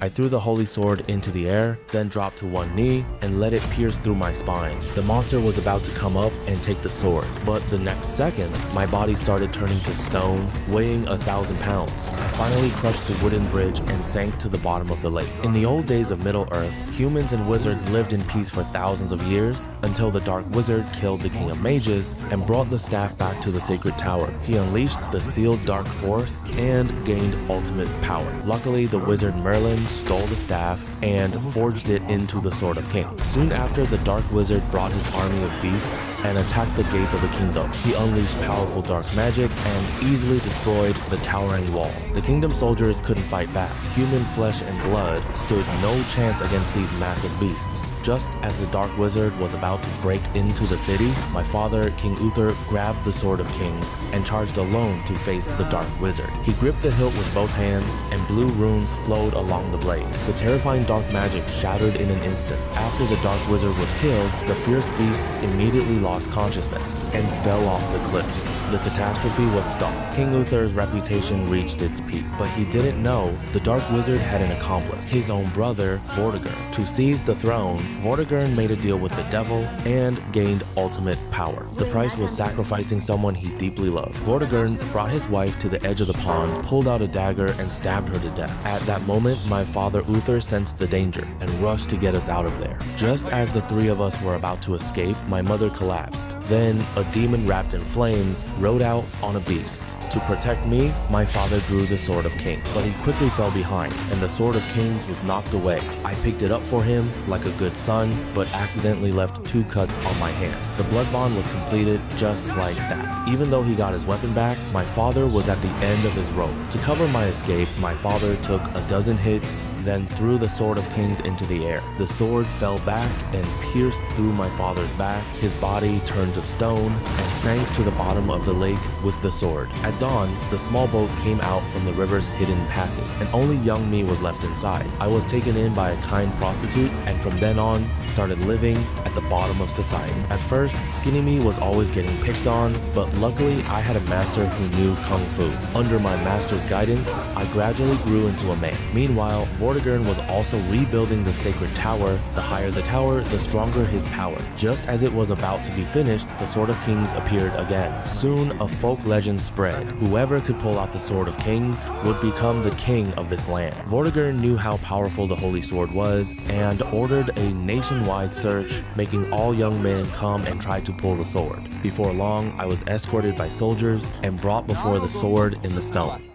I threw the holy sword into the air, then dropped to one knee and let it pierce through my spine. The monster was about to come up and take the sword, but the next second, my body started turning to stone, weighing 1,000 pounds. I finally crushed the wooden bridge and sank to the bottom of the lake. In the old days of Middle-earth, humans and wizards lived in peace for thousands of years until the Dark Wizard killed the King of Mages and brought the staff back to the Sacred Tower. He unleashed the sealed dark force and gained ultimate power. Luckily, the wizard Merlin stole the staff and forged it into the Sword of Kings. Soon after, the Dark Wizard brought his army of beasts and attacked the gates of the kingdom. He unleashed powerful dark magic and easily destroyed the towering wall. The kingdom soldiers couldn't fight back. Human flesh and blood stood no chance against these massive beasts. Just as the Dark Wizard was about to break into the city, my father, King Uther, grabbed the Sword of Kings and charged alone to face the Dark Wizard. He gripped the hilt with both hands, and blue runes flowed along the blade. The terrifying dark magic shattered in an instant. After the Dark Wizard was killed, the fierce beasts immediately lost consciousness and fell off the cliffs. The catastrophe was stopped. King Uther's reputation reached its peak, but he didn't know the Dark Wizard had an accomplice, his own brother, Vortigern. To seize the throne, Vortigern made a deal with the devil and gained ultimate power. The price was sacrificing someone he deeply loved. Vortigern brought his wife to the edge of the pond, pulled out a dagger, and stabbed her to death. At that moment, my father Uther sensed the danger and rushed to get us out of there. Just as the three of us were about to escape, my mother collapsed. Then, a demon wrapped in flames rode out on a beast. To protect me, my father drew the Sword of Kings, but he quickly fell behind, and the Sword of Kings was knocked away. I picked it up for him like a good son, but accidentally left 2 cuts on my hand. The blood bond was completed just like that. Even though he got his weapon back, my father was at the end of his rope. To cover my escape, my father took a dozen hits, then threw the Sword of Kings into the air. The sword fell back and pierced through my father's back. His body turned to stone and sank to the bottom of the lake with the sword. At dawn, the small boat came out from the river's hidden passage, and only young me was left inside. I was taken in by a kind prostitute, and from then on, started living at the bottom of society. At first, skinny me was always getting picked on, but luckily I had a master who knew Kung Fu. Under my master's guidance, I gradually grew into a man. Meanwhile, Vortigern was also rebuilding the Sacred Tower. The higher the tower, the stronger his power. Just as it was about to be finished, the Sword of Kings appeared again. Soon, a folk legend spread. Whoever could pull out the Sword of Kings would become the king of this land. Vortigern knew how powerful the Holy Sword was and ordered a nationwide search, making all young men come and try to pull the sword. Before long, I was escorted by soldiers and brought before the sword in the stone.